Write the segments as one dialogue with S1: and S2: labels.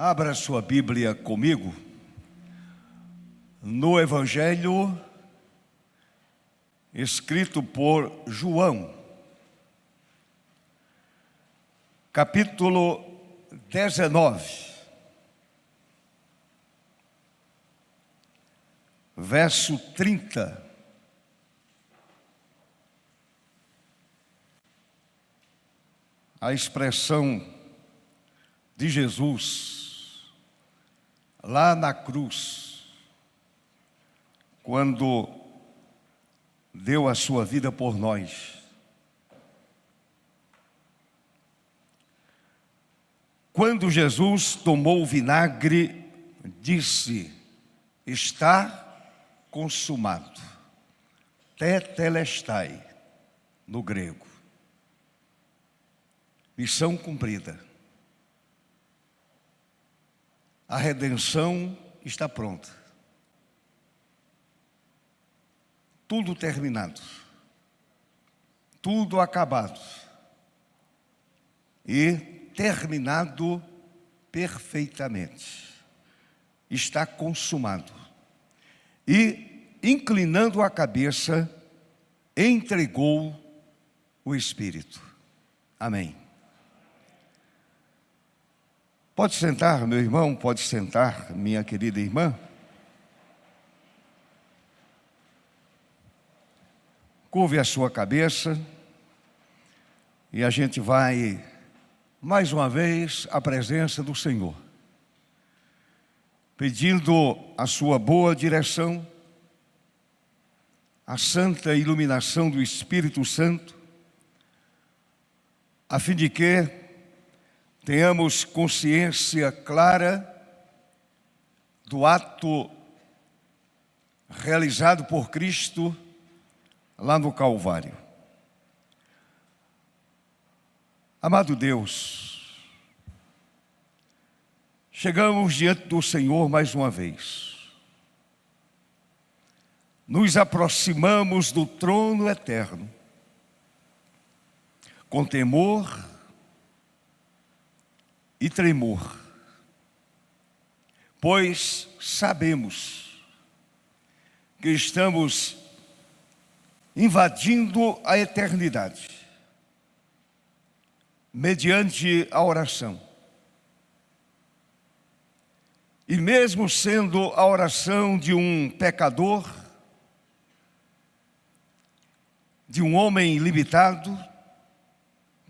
S1: Abra sua Bíblia comigo no Evangelho escrito por João, capítulo 19, verso 30. A expressão de Jesus lá na cruz, quando deu a sua vida por nós. Quando Jesus tomou o vinagre, disse: está consumado. Tetelestai, no grego. Missão cumprida. A redenção está pronta. Tudo terminado. Tudo acabado. E terminado perfeitamente. Está consumado. E, inclinando a cabeça, entregou o Espírito. Amém. Pode sentar, meu irmão, pode sentar, minha querida irmã. Curve a sua cabeça e a gente vai, mais uma vez, à presença do Senhor, pedindo a sua boa direção, a santa iluminação do Espírito Santo, a fim de que tenhamos consciência clara do ato realizado por Cristo lá no Calvário. Amado Deus, chegamos diante do Senhor mais uma vez. Nos aproximamos do trono eterno, com temor e tremor, pois sabemos que estamos invadindo a eternidade, mediante a oração. E mesmo sendo a oração de um pecador, de um homem limitado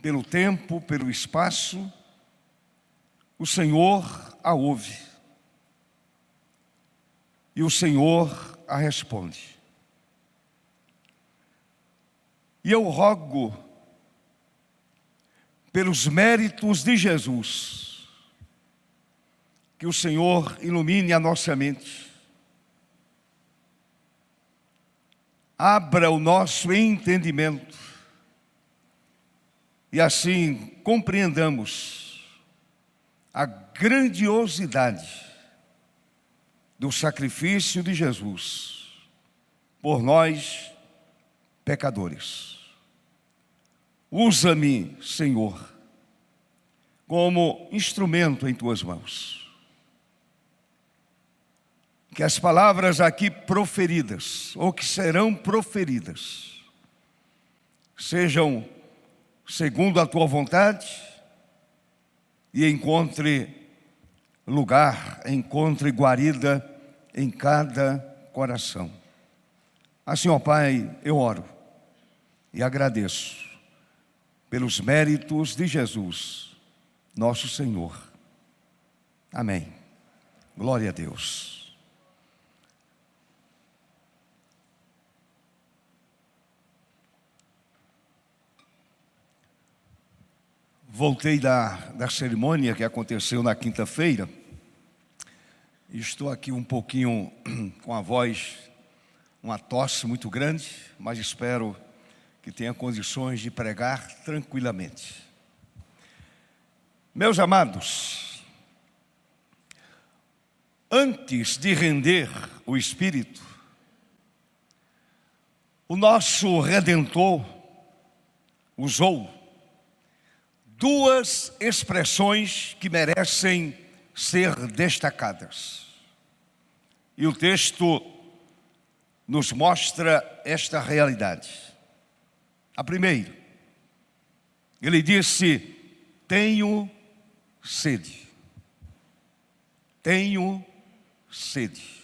S1: pelo tempo, pelo espaço, o Senhor a ouve e o Senhor a responde. E eu rogo, pelos méritos de Jesus, que o Senhor ilumine a nossa mente, abra o nosso entendimento e assim compreendamos a grandiosidade do sacrifício de Jesus por nós, pecadores. Usa-me, Senhor, como instrumento em tuas mãos. Que as palavras aqui proferidas, ou que serão proferidas, sejam segundo a tua vontade e encontre lugar, encontre guarida em cada coração. Assim, ó Pai, eu oro e agradeço pelos méritos de Jesus, nosso Senhor. Amém. Glória a Deus. Voltei da cerimônia que aconteceu na quinta-feira. Estou aqui um pouquinho com a voz, uma tosse muito grande, mas espero que tenha condições de pregar tranquilamente. Meus amados, antes de render o Espírito, o nosso Redentor usou duas expressões que merecem ser destacadas. E o texto nos mostra esta realidade. A primeira, ele disse: tenho sede. Tenho sede.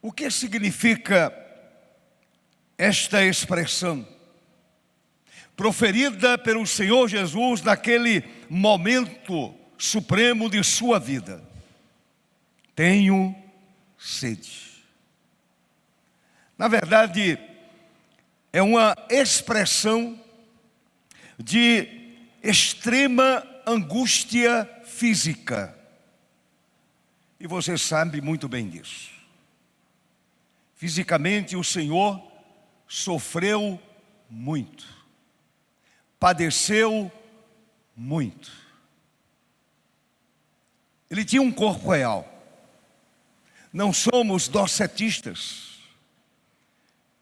S1: O que significa esta expressão, proferida pelo Senhor Jesus naquele momento supremo de sua vida? Tenho sede. Na verdade, é uma expressão de extrema angústia física. E você sabe muito bem disso. Fisicamente, o Senhor sofreu muito, padeceu muito. Ele tinha um corpo real. Não somos docetistas.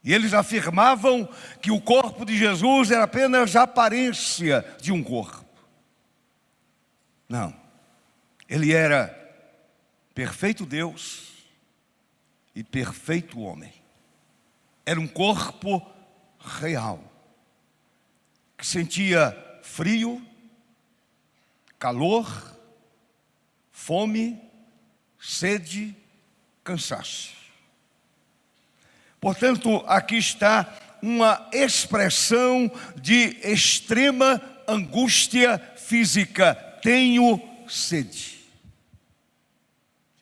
S1: E eles afirmavam que o corpo de Jesus era apenas a aparência de um corpo. Não. Ele era perfeito Deus e perfeito homem. Era um corpo real, que sentia frio, calor, fome, sede, cansaço. Portanto, aqui está uma expressão de extrema angústia física. Tenho sede.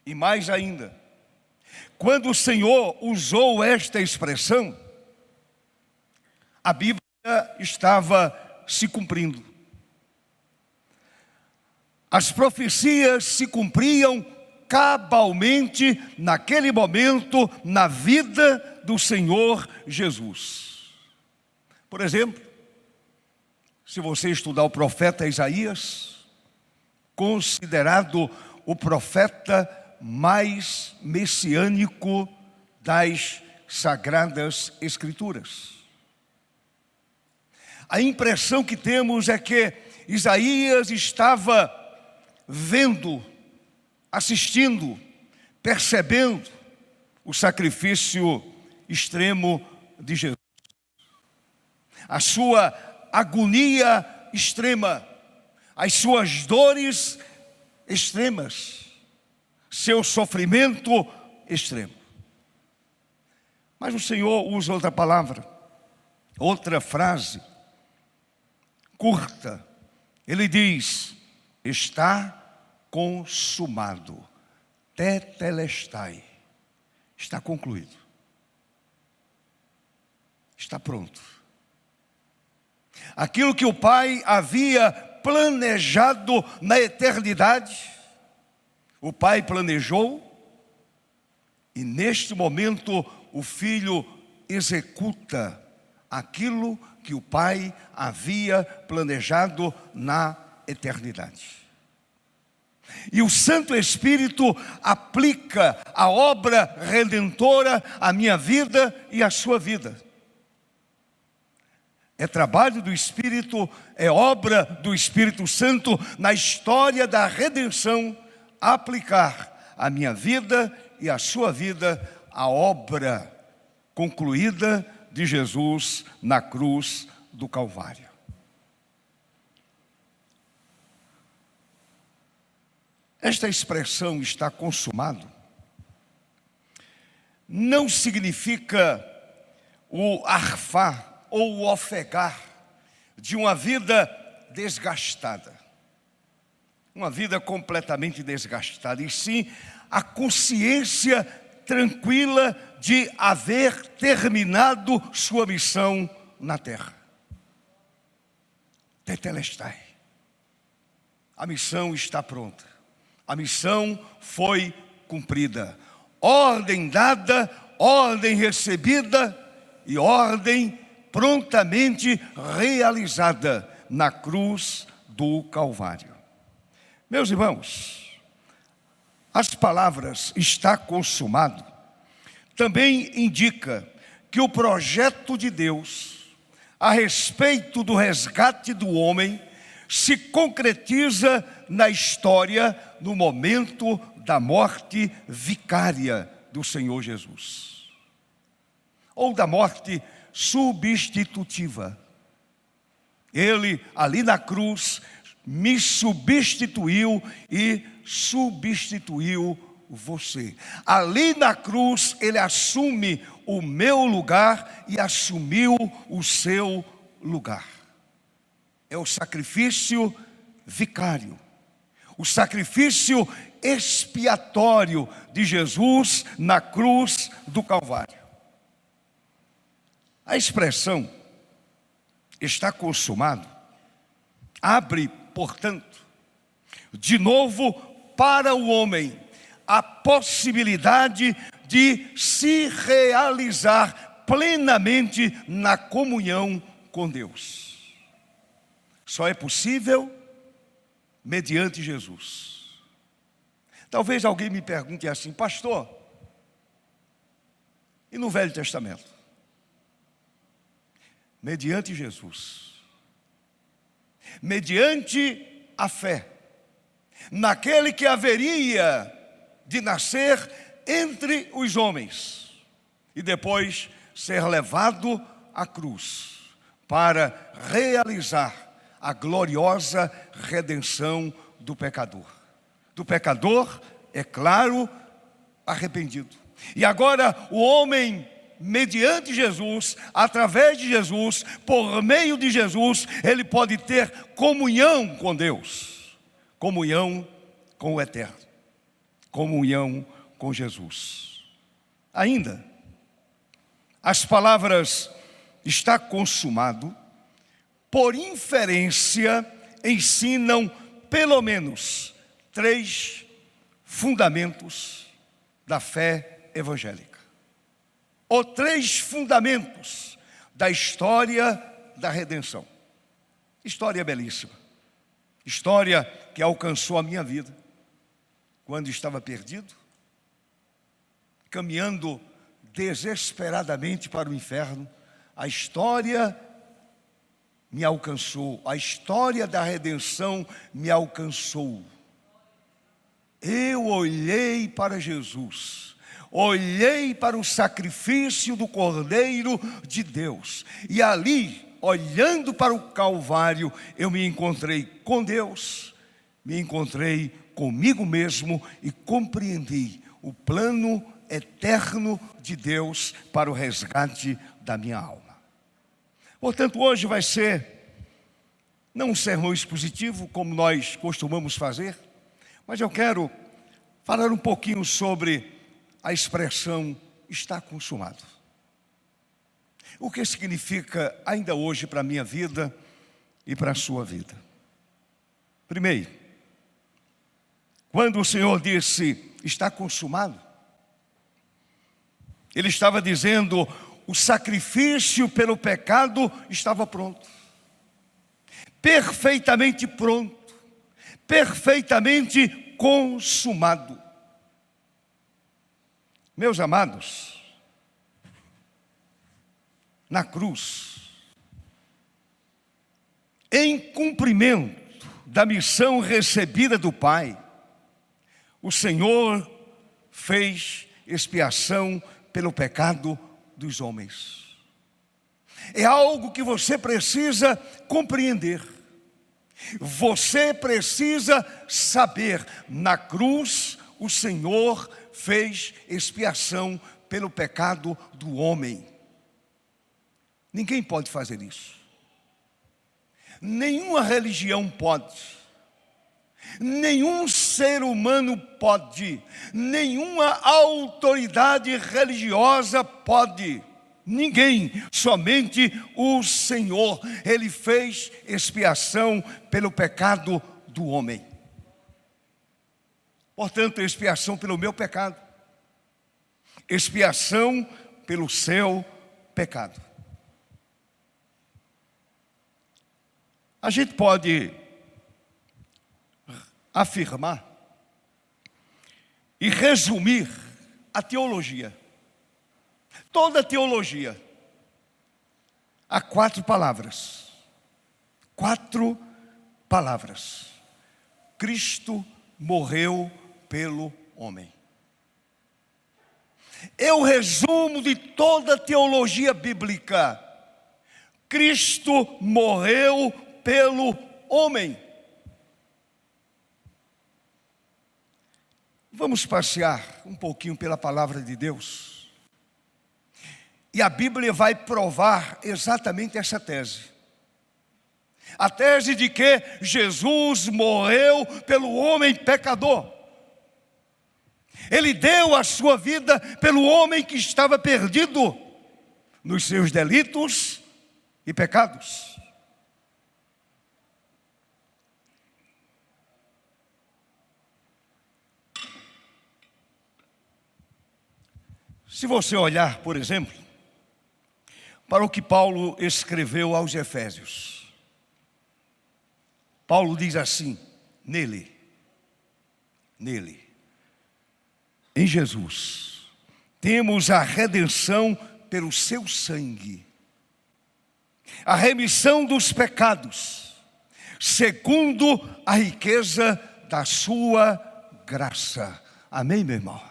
S1: E mais ainda, quando o Senhor usou esta expressão, a Bíblia estava se cumprindo. As profecias se cumpriam cabalmente naquele momento na vida do Senhor Jesus. Por exemplo, se você estudar o profeta Isaías, considerado o profeta mais messiânico das Sagradas Escrituras, a impressão que temos é que Isaías estava vendo, assistindo, percebendo o sacrifício extremo de Jesus, a sua agonia extrema, as suas dores extremas, seu sofrimento extremo. Mas o Senhor usa outra palavra, outra frase curta. Ele diz: está consumado, tetelestai, está concluído, está pronto. Aquilo que o Pai havia planejado na eternidade, o Pai planejou, e neste momento o Filho executa aquilo que o Pai havia planejado na eternidade. E o Santo Espírito aplica a obra redentora à minha vida e à sua vida. É trabalho do Espírito, é obra do Espírito Santo na história da redenção, aplicar à minha vida e à sua vida a obra concluída de Jesus na cruz do Calvário. Esta expressão "está consumado" não significa o arfar ou o ofegar de uma vida desgastada, uma vida completamente desgastada, e sim a consciência tranquila de haver terminado sua missão na terra. Tetelestai. A missão está pronta. A missão foi cumprida. Ordem dada, ordem recebida e ordem prontamente realizada na cruz do Calvário. Meus irmãos, as palavras "está consumado" também indica que o projeto de Deus a respeito do resgate do homem se concretiza na história no momento da morte vicária do Senhor Jesus, ou da morte substitutiva. Ele, ali na cruz, me substituiu e substituiu você. Ali na cruz, ele assume o meu lugar e assumiu o seu lugar. É o sacrifício vicário, o sacrifício expiatório de Jesus na cruz do Calvário. A expressão "está consumado" abre, portanto, de novo para o homem a possibilidade de se realizar plenamente na comunhão com Deus. Só é possível mediante Jesus. Talvez alguém me pergunte assim: pastor, e no Velho Testamento? Mediante Jesus, mediante a fé naquele que haveria de nascer entre os homens e depois ser levado à cruz para realizar a gloriosa redenção do pecador. Do pecador, é claro, arrependido. E agora o homem, mediante Jesus, através de Jesus, por meio de Jesus, ele pode ter comunhão com Deus, comunhão com o Eterno, comunhão com Jesus. Ainda, as palavras "está consumado", por inferência, ensinam pelo menos 3 fundamentos da fé evangélica, ou 3 fundamentos da história da redenção. História belíssima, história que alcançou a minha vida quando estava perdido, caminhando desesperadamente para o inferno. A história me alcançou, a história da redenção me alcançou. Eu olhei para Jesus, olhei para o sacrifício do Cordeiro de Deus, e ali, olhando para o Calvário, eu me encontrei com Deus, me encontrei comigo mesmo e compreendi o plano eterno de Deus para o resgate da minha alma. Portanto, hoje vai ser não um sermão expositivo, como nós costumamos fazer, mas eu quero falar um pouquinho sobre a expressão "está consumado". O que significa ainda hoje para a minha vida e para a sua vida? Primeiro, quando o Senhor disse "está consumado", Ele estava dizendo: o sacrifício pelo pecado estava pronto, perfeitamente pronto, perfeitamente consumado. Meus amados, na cruz, em cumprimento da missão recebida do Pai, o Senhor fez expiação pelo pecado dos homens. É algo que você precisa compreender. Você precisa saber: na cruz o Senhor fez expiação pelo pecado do homem. Ninguém pode fazer isso. Nenhuma religião pode. Nenhum ser humano pode. Nenhuma autoridade religiosa pode. Ninguém, somente o Senhor. Ele fez expiação pelo pecado do homem. Portanto, expiação pelo meu pecado, expiação pelo seu pecado. A gente pode afirmar e resumir a teologia, toda a teologia, a 4 palavras. 4 palavras. Cristo morreu pelo homem. É o resumo de toda a teologia bíblica. Cristo morreu pelo homem. Vamos passear um pouquinho pela palavra de Deus. E a Bíblia vai provar exatamente essa tese. A tese de que Jesus morreu pelo homem pecador. Ele deu a sua vida pelo homem que estava perdido nos seus delitos e pecados. Se você olhar, por exemplo, para o que Paulo escreveu aos Efésios, Paulo diz assim: nele, em Jesus, temos a redenção pelo seu sangue, a remissão dos pecados, segundo a riqueza da sua graça. Amém, meu irmão?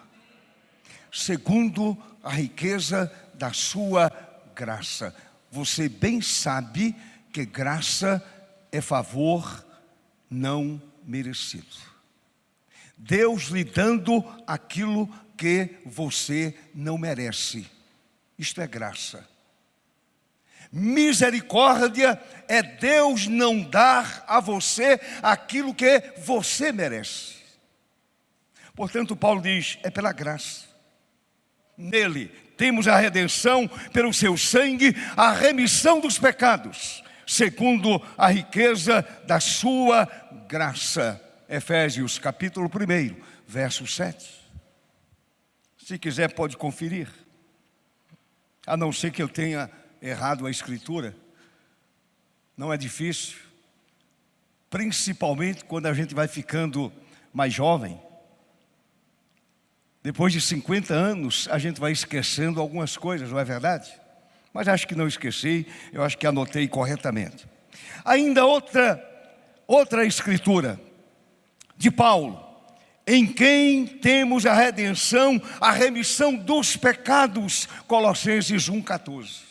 S1: Segundo a riqueza da sua graça. Você bem sabe que graça é favor não merecido. Deus lhe dando aquilo que você não merece. Isto é graça. Misericórdia é Deus não dar a você aquilo que você merece. Portanto, Paulo diz, é pela graça. Nele temos a redenção pelo seu sangue, a remissão dos pecados, segundo a riqueza da sua graça. Efésios capítulo 1, verso 7. Se quiser pode conferir. A não ser que eu tenha errado a escritura. Não é difícil. Principalmente quando a gente vai ficando mais jovem. Depois de 50 anos, a gente vai esquecendo algumas coisas, não é verdade? Mas acho que não esqueci, eu acho que anotei corretamente. Ainda outra escritura de Paulo, em quem temos a redenção, a remissão dos pecados, Colossenses 1,14.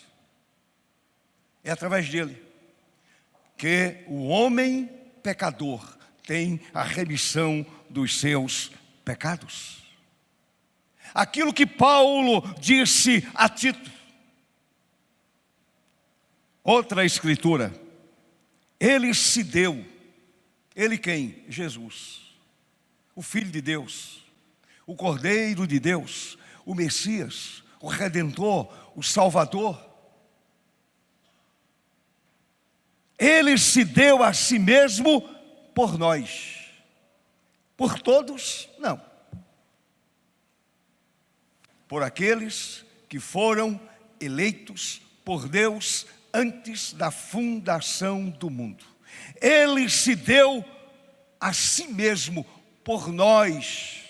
S1: É através dele que o homem pecador tem a remissão dos seus pecados. Aquilo que Paulo disse a Tito. Outra escritura. Ele se deu. Ele quem? Jesus. O Filho de Deus. O Cordeiro de Deus. O Messias. O Redentor. O Salvador. Ele se deu a si mesmo por nós. Por todos? Não. Por aqueles que foram eleitos por Deus antes da fundação do mundo. Ele se deu a si mesmo por nós,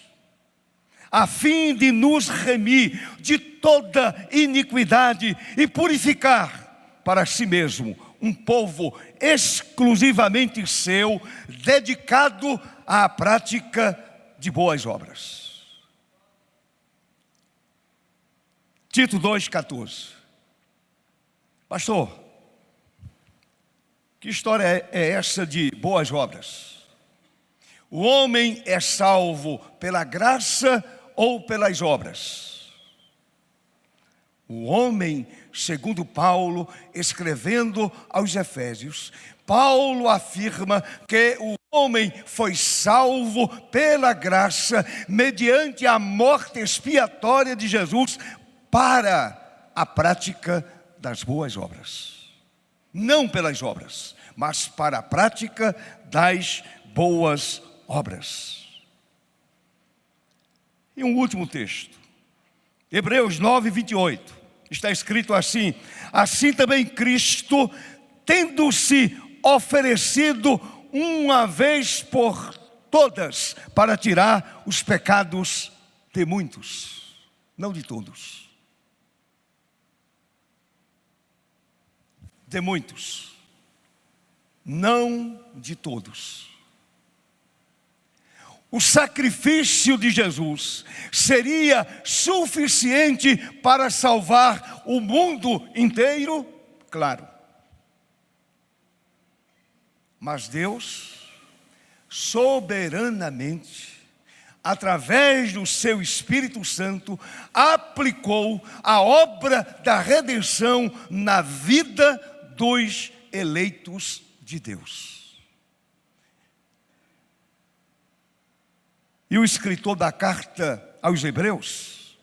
S1: a fim de nos remir de toda iniquidade e purificar para si mesmo um povo exclusivamente seu, dedicado à prática de boas obras. Tito 2,14. Pastor, que história é essa de boas obras? O homem é salvo pela graça ou pelas obras? O homem, segundo Paulo, escrevendo aos Efésios, Paulo afirma que o homem foi salvo pela graça, mediante a morte expiatória de Jesus, para a prática das boas obras. Não pelas obras, mas para a prática das boas obras. E um último texto. Hebreus 9, 28. Está escrito assim: assim também Cristo, tendo-se oferecido uma vez por todas, para tirar os pecados de muitos, não de todos. De muitos. não de todos. O sacrifício de Jesus seria suficiente para salvar o mundo inteiro? Claro. Mas Deus, soberanamente, através do seu Espírito Santo, aplicou a obra da redenção na vida dos eleitos de Deus. E o escritor da carta aos Hebreus,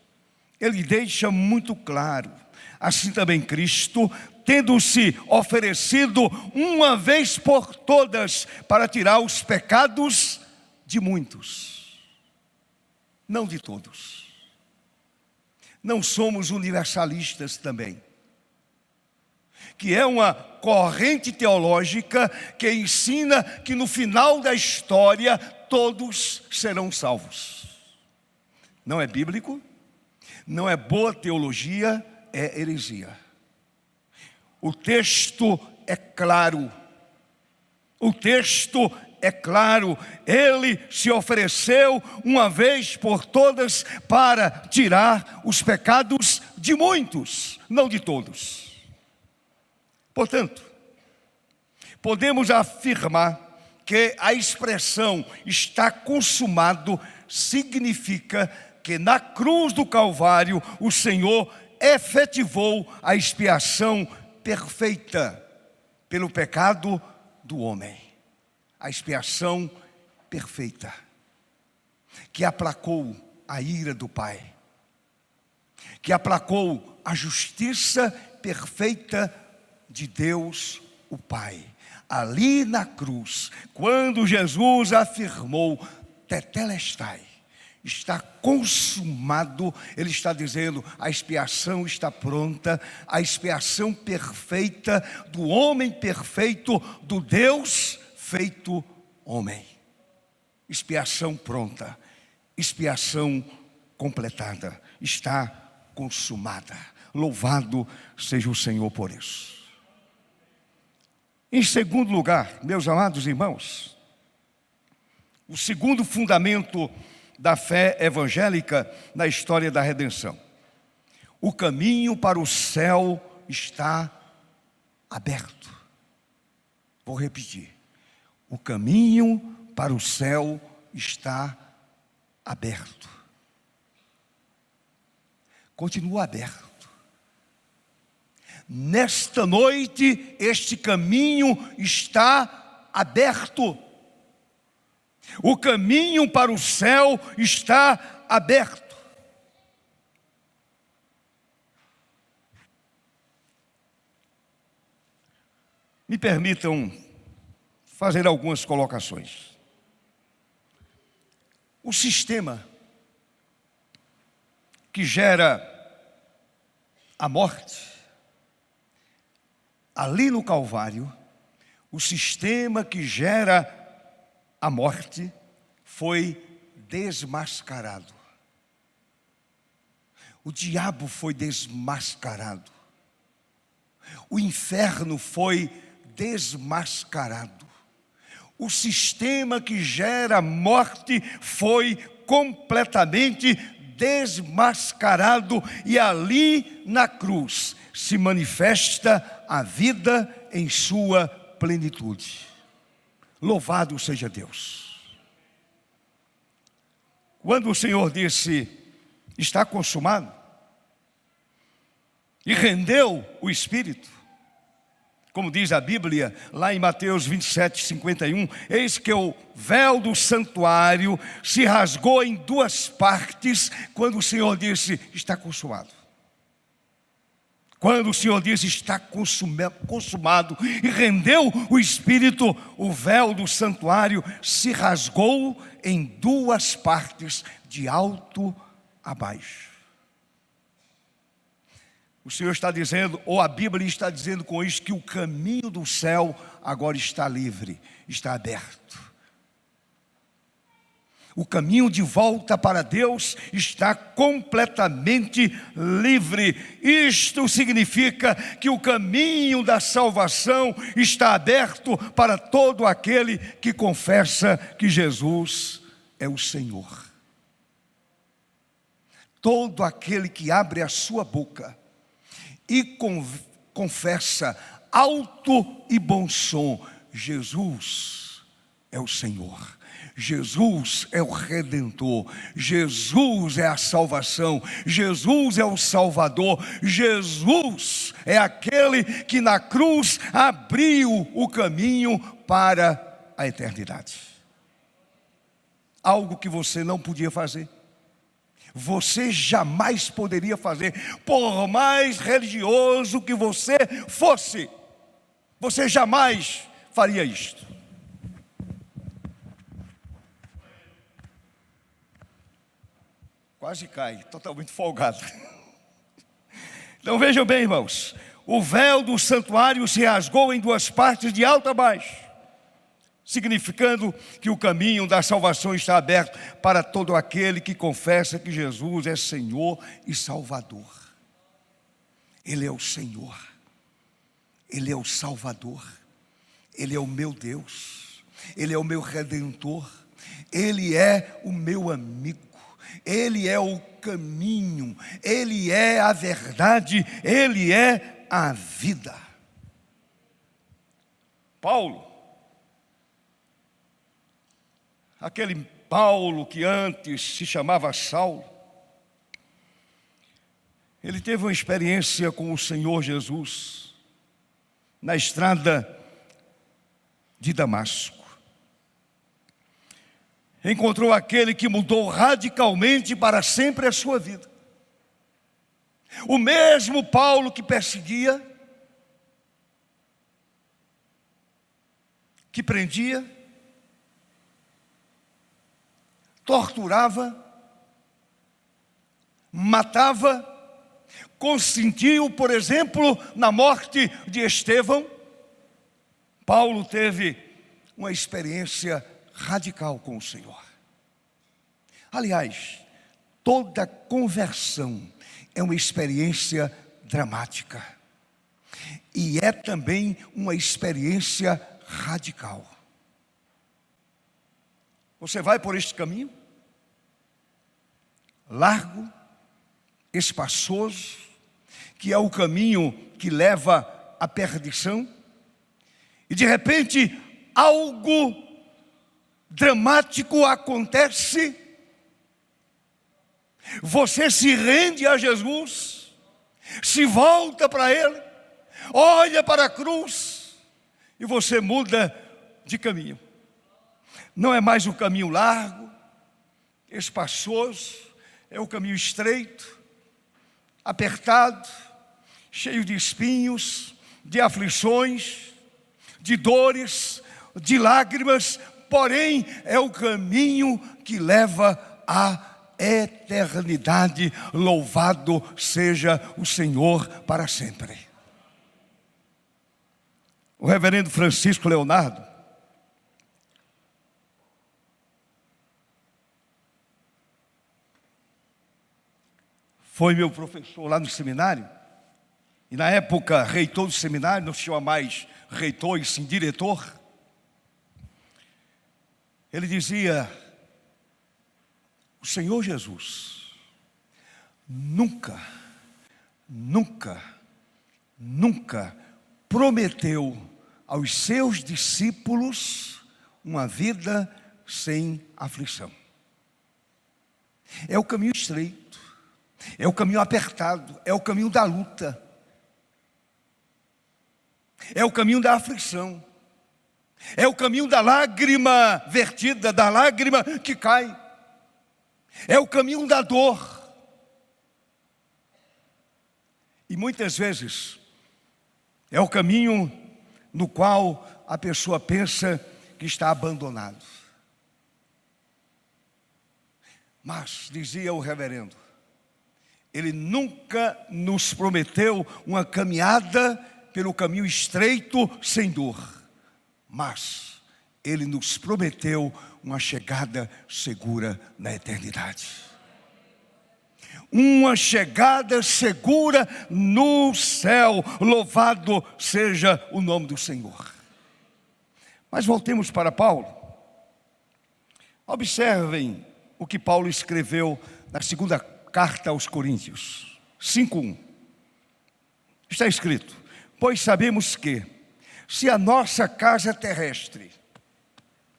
S1: ele deixa muito claro, assim também Cristo, tendo-se oferecido uma vez por todas para tirar os pecados de muitos, não de todos. Não somos universalistas também, que é uma corrente teológica que ensina que no final da história todos serão salvos. Não é bíblico, não é boa teologia, é heresia. O texto é claro. O texto é claro. Ele se ofereceu uma vez por todas para tirar os pecados de muitos, não de todos. Portanto, podemos afirmar que a expressão está consumado significa que na cruz do Calvário o Senhor efetivou a expiação perfeita pelo pecado do homem. A expiação perfeita que aplacou a ira do Pai, que aplacou a justiça perfeita de Deus o Pai. Ali na cruz, quando Jesus afirmou tetelestai, está consumado, ele está dizendo, a expiação está pronta, a expiação perfeita do homem perfeito, do Deus feito homem. Expiação pronta, expiação completada, está consumada. Louvado seja o Senhor por isso. Em segundo lugar, meus amados irmãos, o segundo fundamento da fé evangélica na história da redenção. O caminho para o céu está aberto. Vou repetir. O caminho para o céu está aberto. Continua aberto. Nesta noite, este caminho está aberto. O caminho para o céu está aberto. Me permitam fazer algumas colocações. O sistema que gera a morte, ali no Calvário, o sistema que gera a morte foi desmascarado. O diabo foi desmascarado. O inferno foi desmascarado. O sistema que gera morte foi completamente desmascarado. E ali na cruz se manifesta a vida em sua plenitude. Louvado seja Deus. Quando o Senhor disse, está consumado, e rendeu o Espírito, como diz a Bíblia, lá em Mateus 27, 51, eis que o véu do santuário se rasgou em duas partes, quando o Senhor disse, está consumado. Quando o Senhor disse, está consumado, e rendeu o Espírito, o véu do santuário se rasgou em duas partes, de alto a baixo. O Senhor está dizendo, ou a Bíblia está dizendo com isso, que o caminho do céu agora está livre, está aberto. O caminho de volta para Deus está completamente livre. Isto significa que o caminho da salvação está aberto para todo aquele que confessa que Jesus é o Senhor. Todo aquele que abre a sua boca e confessa alto e bom som: Jesus é o Senhor. Jesus é o Redentor, Jesus é a salvação, Jesus é o Salvador, Jesus é aquele que na cruz abriu o caminho para a eternidade. Algo que você não podia fazer, você jamais poderia fazer, por mais religioso que você fosse, você jamais faria isto. Quase cai, totalmente folgado. Então vejam bem, irmãos, o véu do santuário se rasgou em duas partes, de alto a baixo, significando que o caminho da salvação está aberto para todo aquele que confessa que Jesus é Senhor e Salvador. Ele é o Senhor, Ele é o Salvador, Ele é o meu Deus, Ele é o meu Redentor, Ele é o meu amigo. Ele é o caminho, Ele é a verdade, Ele é a vida. Paulo, aquele Paulo que antes se chamava Saulo, ele teve uma experiência com o Senhor Jesus na estrada de Damasco. Encontrou aquele que mudou radicalmente para sempre a sua vida. O mesmo Paulo que perseguia, que prendia, torturava, matava, consentiu, por exemplo, na morte de Estevão. Paulo teve uma experiência radical com o Senhor. Aliás, toda conversão é uma experiência dramática e é também uma experiência radical. Você vai por este caminho largo, espaçoso, que é o caminho que leva à perdição, e de repente algo dramático acontece, você se rende a Jesus, se volta para Ele, olha para a cruz e você muda de caminho. Não é mais o caminho largo, espaçoso, é o caminho estreito, apertado, cheio de espinhos, de aflições, de dores, de lágrimas. Porém, é o caminho que leva à eternidade. Louvado seja o Senhor para sempre. O reverendo Francisco Leonardo foi meu professor lá no seminário. E na época, reitor do seminário, não se chama mais reitor, e sim diretor. Ele dizia: o Senhor Jesus nunca prometeu aos seus discípulos uma vida sem aflição. É o caminho estreito, é o caminho apertado, é o caminho da luta, é o caminho da aflição, é o caminho da lágrima vertida, da lágrima que cai, é o caminho da dor. E muitas vezes é o caminho no qual a pessoa pensa que está abandonado. Mas, dizia o reverendo, ele nunca nos prometeu uma caminhada pelo caminho estreito sem dor. Mas Ele nos prometeu uma chegada segura na eternidade. Uma chegada segura no céu. Louvado seja o nome do Senhor. Mas voltemos para Paulo. Observem o que Paulo escreveu na segunda carta aos Coríntios 5:1. Está escrito: pois sabemos que, se a nossa casa terrestre,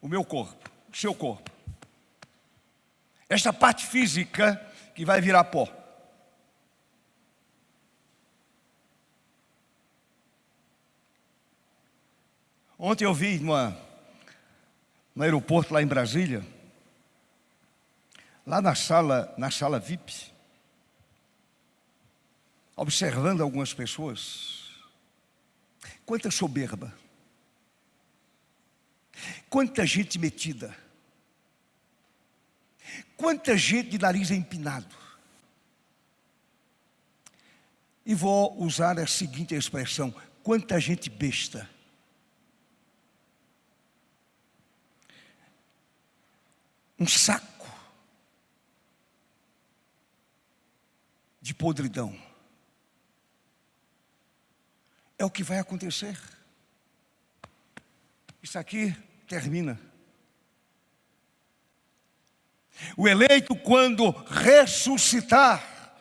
S1: o meu corpo, o seu corpo, esta parte física que vai virar pó, ontem eu vi no aeroporto lá em Brasília, lá na sala VIP, observando algumas pessoas, quanta soberba, quanta gente metida, quanta gente de nariz empinado. E vou usar a seguinte expressão: quanta gente besta. Um saco de podridão. É o que vai acontecer. Isso aqui termina. O eleito, quando ressuscitar,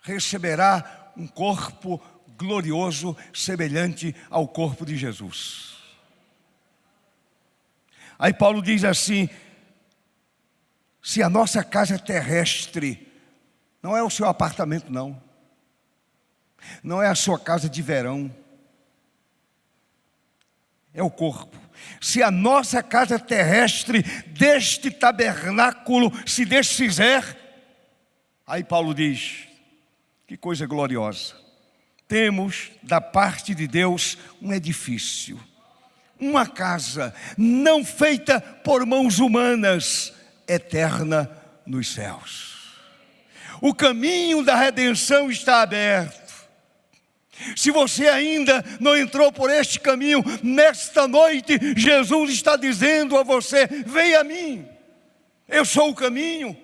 S1: receberá um corpo glorioso, semelhante ao corpo de Jesus. Aí Paulo diz assim: se a nossa casa terrestre, não é o seu apartamento não, não é a sua casa de verão, é o corpo. Se a nossa casa terrestre deste tabernáculo se desfizer, aí Paulo diz: que coisa gloriosa, temos da parte de Deus um edifício, uma casa não feita por mãos humanas, eterna nos céus. O caminho da redenção está aberto. Se você ainda não entrou por este caminho, nesta noite, Jesus está dizendo a você: venha a mim, eu sou o caminho,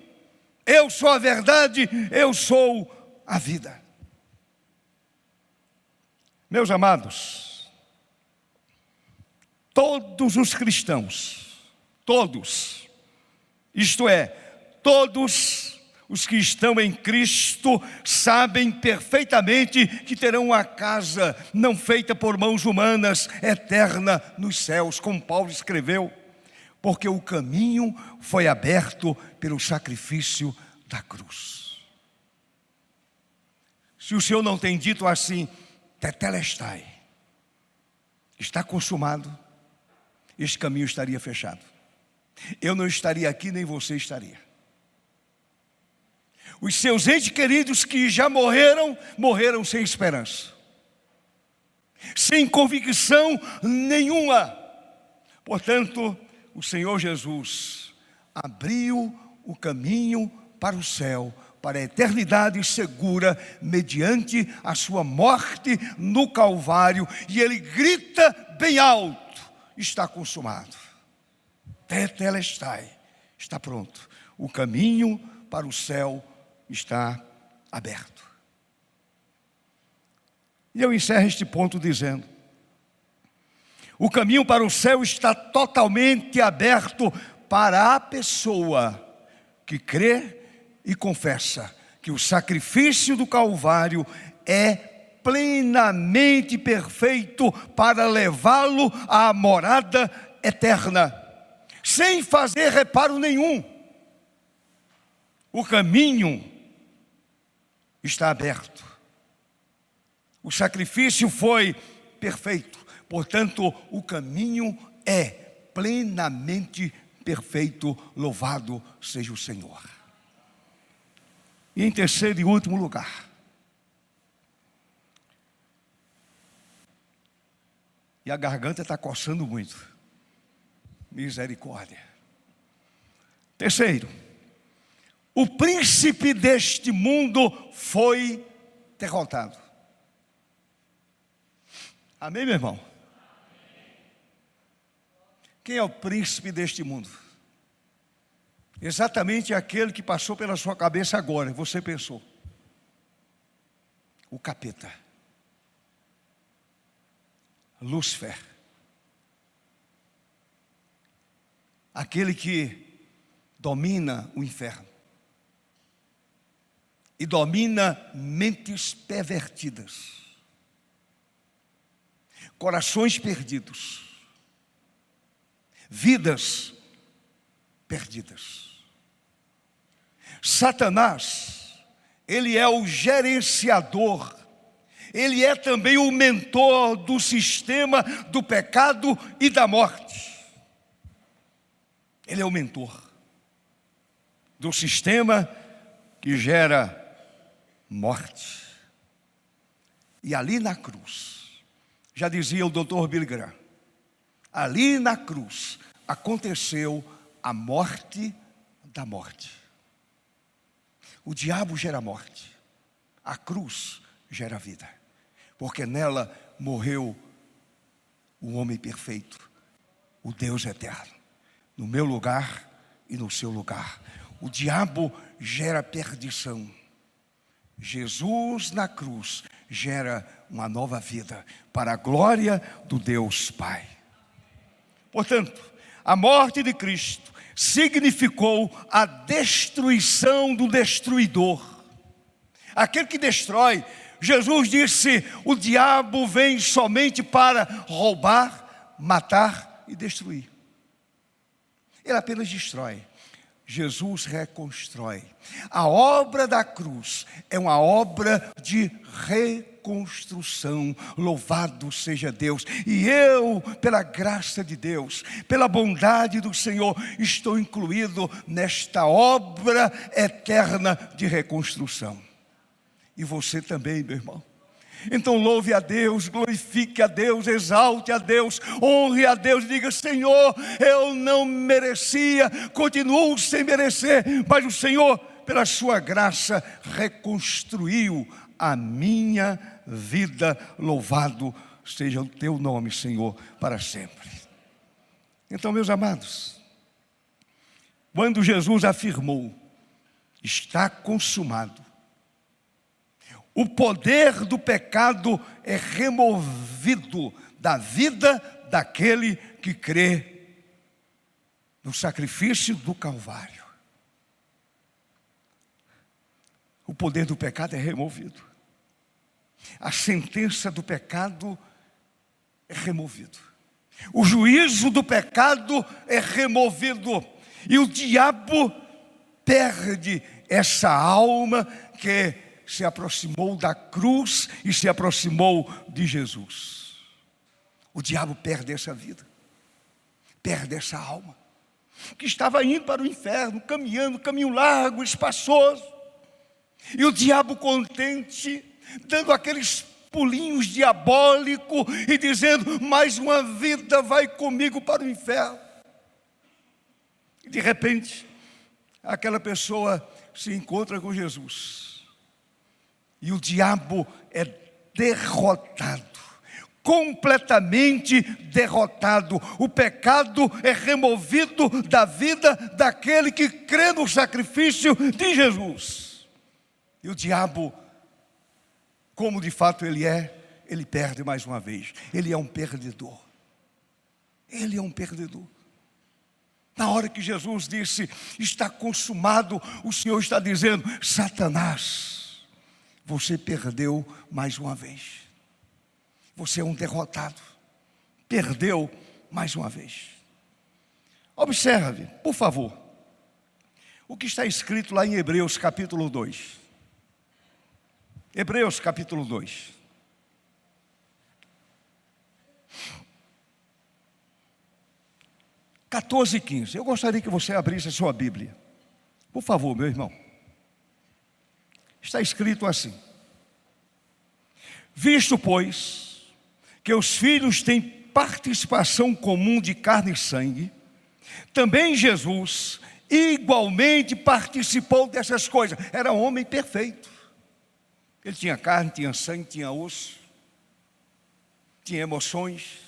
S1: eu sou a verdade, eu sou a vida. Meus amados, todos os cristãos, todos, isto é, todos os que estão em Cristo sabem perfeitamente que terão uma casa não feita por mãos humanas, eterna nos céus, como Paulo escreveu, porque o caminho foi aberto pelo sacrifício da cruz. Se o Senhor não tem dito assim, tetelestai, está consumado, este caminho estaria fechado. Eu não estaria aqui, nem você estaria. Os seus entes queridos que já morreram, morreram sem esperança, sem convicção nenhuma. Portanto, o Senhor Jesus abriu o caminho para o céu, para a eternidade segura, mediante a sua morte no Calvário. E Ele grita bem alto: está consumado. Tetelestai, está pronto. O caminho para o céu está aberto. E eu encerro este ponto dizendo: o caminho para o céu está totalmente aberto para a pessoa que crê e confessa que o sacrifício do Calvário é plenamente perfeito para levá-lo à morada eterna, sem fazer reparo nenhum. O caminho está aberto. O sacrifício foi perfeito, portanto, o caminho é plenamente perfeito. Louvado seja o Senhor. E em terceiro e último lugar, e a garganta está coçando muito, misericórdia. Terceiro, o príncipe deste mundo foi derrotado. Amém, meu irmão? Quem é o príncipe deste mundo? Exatamente aquele que passou pela sua cabeça agora, você pensou. O capeta. Lúcifer. Aquele que domina o inferno. E domina mentes pervertidas. Corações perdidos. Vidas perdidas. Satanás, ele é o gerenciador, ele é também o mentor do sistema do pecado e da morte. Ele é o mentor do sistema que gera morte. E ali na cruz, já dizia o Dr. Billy Graham, ali na cruz aconteceu a morte da morte. O diabo gera morte, a cruz gera vida, porque nela morreu o homem perfeito, o Deus eterno, no meu lugar e no seu lugar. O diabo gera perdição, Jesus na cruz gera uma nova vida, para a glória do Deus Pai. Portanto, a morte de Cristo significou a destruição do destruidor, aquele que destrói. Jesus disse: o diabo vem somente para roubar, matar e destruir. Ele apenas destrói. Jesus reconstrói. A obra da cruz é uma obra de reconstrução. Louvado seja Deus. E eu, pela graça de Deus, pela bondade do Senhor, estou incluído nesta obra eterna de reconstrução. E você também, meu irmão. Então louve a Deus, glorifique a Deus, exalte a Deus, honre a Deus e diga: Senhor, eu não merecia, continuo sem merecer, mas o Senhor, pela sua graça, reconstruiu a minha vida. Louvado seja o teu nome, Senhor, para sempre. Então, meus amados, quando Jesus afirmou: está consumado, o poder do pecado é removido da vida daquele que crê no sacrifício do Calvário. O poder do pecado é removido. A sentença do pecado é removido. O juízo do pecado é removido. E o diabo perde essa alma que se aproximou da cruz e se aproximou de Jesus. O diabo perde essa vida, perde essa alma, que estava indo para o inferno, caminhando, caminho largo, espaçoso. E o diabo contente, dando aqueles pulinhos diabólicos e dizendo: mais uma vida vai comigo para o inferno. E de repente, aquela pessoa se encontra com Jesus. E o diabo é derrotado, completamente derrotado. O pecado é removido da vida daquele que crê no sacrifício de Jesus. E o diabo, como de fato ele perde mais uma vez. Ele é um perdedor. Ele é um perdedor. Na hora que Jesus disse: está consumado, o Senhor está dizendo: Satanás, você perdeu mais uma vez. Você é um derrotado. Perdeu mais uma vez. Observe, por favor, o que está escrito lá em Hebreus capítulo 2. Hebreus capítulo 2. (14 e 15). Eu gostaria que você abrisse a sua Bíblia. Por favor, meu irmão. Está escrito assim: visto, pois, que os filhos têm participação comum de carne e sangue, também Jesus igualmente participou dessas coisas. Era um homem perfeito. Ele tinha carne, tinha sangue, tinha osso, tinha emoções,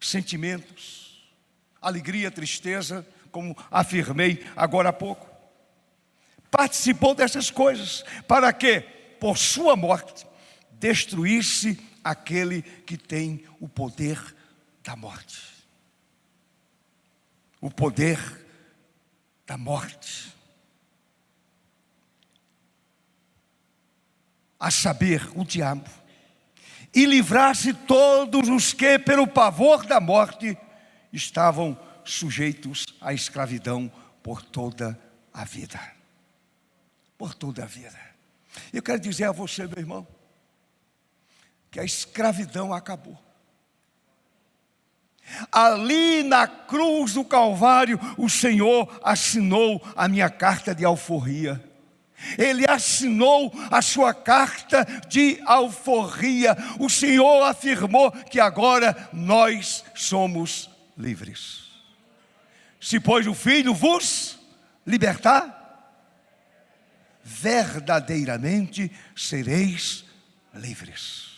S1: sentimentos, alegria, tristeza, como afirmei agora há pouco. Participou dessas coisas, para que, por sua morte, destruísse aquele que tem o poder da morte. O poder da morte. A saber, o diabo. E livrasse todos os que, pelo pavor da morte, estavam sujeitos à escravidão por toda a vida. Por toda a vida. Eu quero dizer a você, meu irmão, que a escravidão acabou. Ali na cruz do Calvário, o Senhor assinou a minha carta de alforria. Ele assinou a sua carta de alforria. O Senhor afirmou que agora nós somos livres. Se pois o Filho vos libertar, verdadeiramente sereis livres.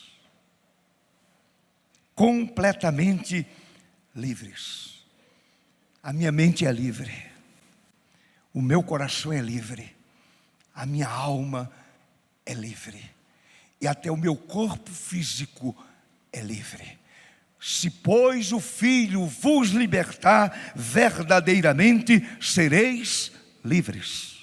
S1: Completamente livres. A minha mente é livre. O meu coração é livre. A minha alma é livre. E até o meu corpo físico é livre. Se, pois, o Filho vos libertar, verdadeiramente sereis livres.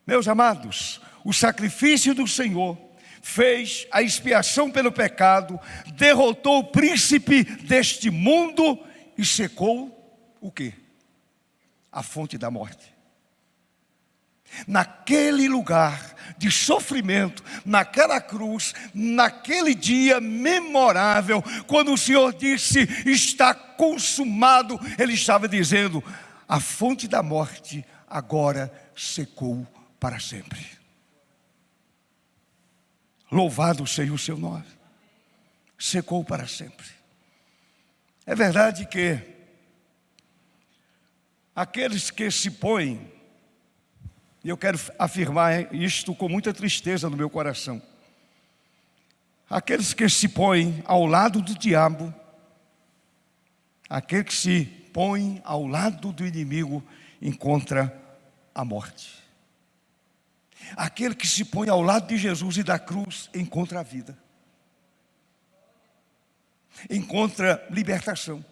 S1: Meus amados, o sacrifício do Senhor fez a expiação pelo pecado, derrotou o príncipe deste mundo e secou o quê? A fonte da morte. Naquele lugar de sofrimento, naquela cruz, naquele dia memorável, quando o Senhor disse, está consumado, Ele estava dizendo, a fonte da morte agora secou para sempre. Louvado seja o seu nome. Secou para sempre. É verdade que aqueles que se põem, e eu quero afirmar isto com muita tristeza no meu coração, aqueles que se põem ao lado do diabo, aquele que se põe ao lado do inimigo, encontra a morte. Aquele que se põe ao lado de Jesus e da cruz, encontra a vida. Encontra libertação.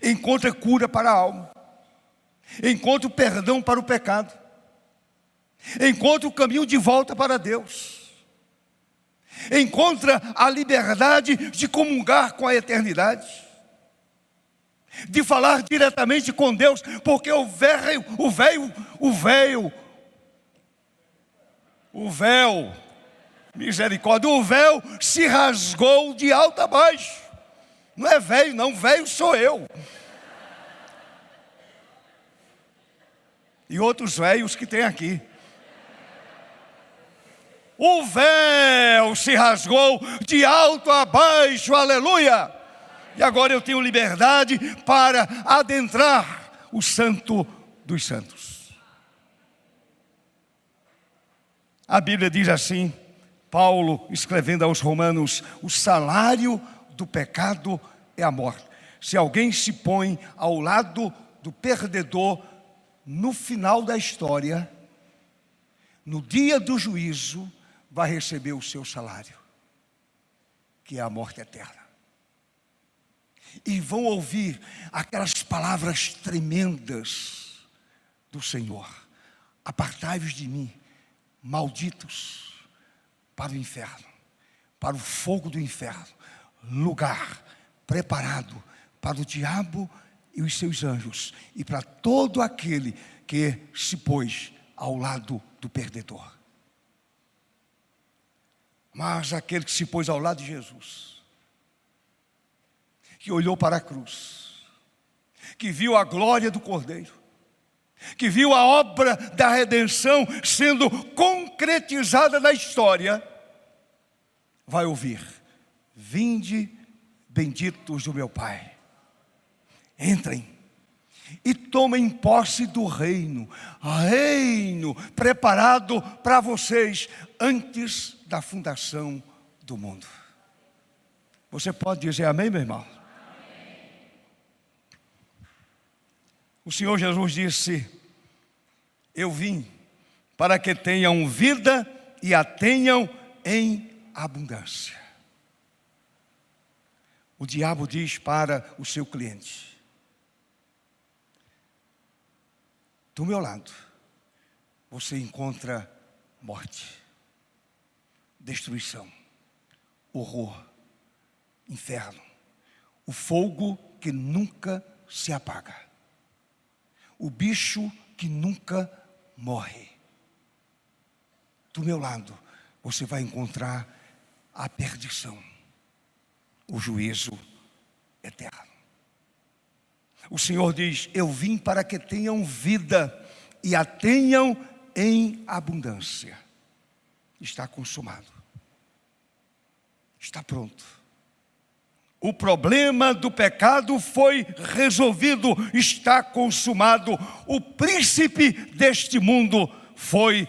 S1: Encontra cura para a alma. Encontra o perdão para o pecado. Encontra o caminho de volta para Deus. Encontra a liberdade de comungar com a eternidade. De falar diretamente com Deus, porque o véu, misericórdia, o véu se rasgou de alto a baixo. Não é véio não, véio sou eu. E outros véios que tem aqui. O véu se rasgou de alto a baixo, aleluia. E agora eu tenho liberdade para adentrar o santo dos santos. A Bíblia diz assim, Paulo escrevendo aos Romanos, o salário do pecado é a morte. Se alguém se põe ao lado do perdedor, no final da história, no dia do juízo, vai receber o seu salário, que é a morte eterna. E vão ouvir aquelas palavras tremendas do Senhor: apartai-vos de mim, malditos, para o inferno, para o fogo do inferno, lugar preparado para o diabo e os seus anjos, e para todo aquele que se pôs ao lado do perdedor. Mas aquele que se pôs ao lado de Jesus, que olhou para a cruz, que viu a glória do Cordeiro, que viu a obra da redenção sendo concretizada na história, vai ouvir: vinde, benditos do meu Pai, entrem e tomem posse do reino preparado para vocês antes da fundação do mundo. Você pode dizer amém, meu irmão? Amém. O Senhor Jesus disse: eu vim para que tenham vida e a tenham em abundância. O diabo diz para o seu cliente: do meu lado, você encontra morte, destruição, horror, inferno, o fogo que nunca se apaga, o bicho que nunca morre. Do meu lado, você vai encontrar a perdição, o juízo eterno. O Senhor diz: eu vim para que tenham vida e a tenham em abundância. Está consumado. Está pronto. O problema do pecado foi resolvido, está consumado. O príncipe deste mundo foi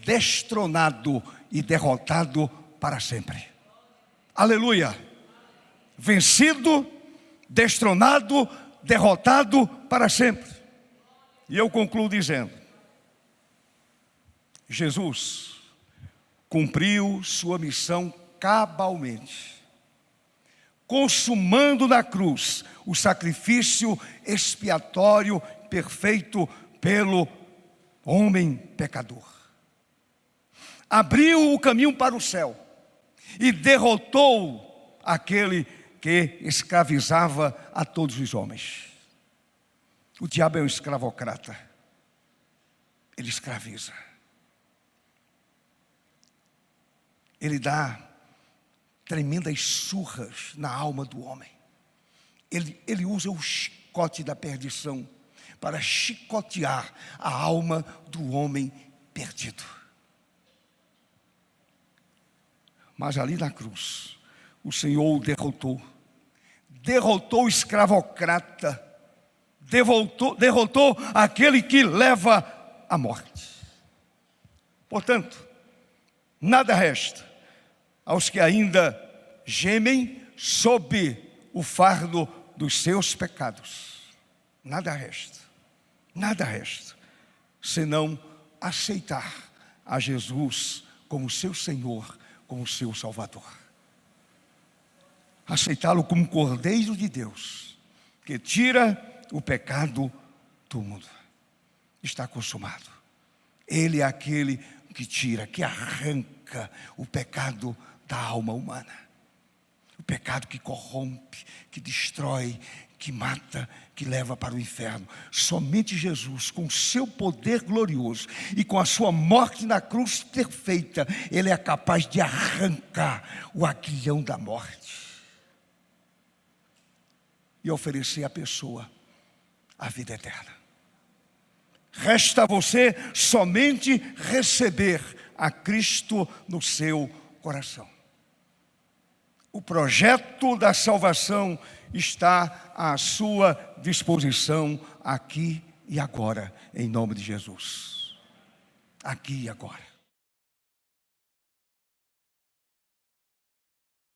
S1: destronado e derrotado para sempre. Aleluia! Vencido, destronado, derrotado para sempre. E eu concluo dizendo: Jesus cumpriu sua missão cabalmente, consumando na cruz o sacrifício expiatório perfeito pelo homem pecador. Abriu o caminho para o céu e derrotou aquele que escravizava a todos os homens. O diabo é um escravocrata. Ele escraviza. Ele dá tremendas surras na alma do homem. Ele usa o chicote da perdição para chicotear a alma do homem perdido. Mas ali na cruz, o Senhor o derrotou. Derrotou o escravocrata. Derrotou aquele que leva à morte. Portanto, nada resta aos que ainda gemem sob o fardo dos seus pecados. Nada resta, senão aceitar a Jesus como seu Senhor, como seu Salvador. Aceitá-lo como Cordeiro de Deus, que tira o pecado do mundo. Está consumado. Ele é aquele que tira, que arranca o pecado da alma humana. O pecado que corrompe, que destrói, que mata, que leva para o inferno. Somente Jesus, com o seu poder glorioso e com a sua morte na cruz perfeita, Ele é capaz de arrancar o aguilhão da morte e oferecer à pessoa a vida eterna. Resta a você somente receber a Cristo no seu coração. O projeto da salvação está à sua disposição aqui e agora, em nome de Jesus. Aqui e agora.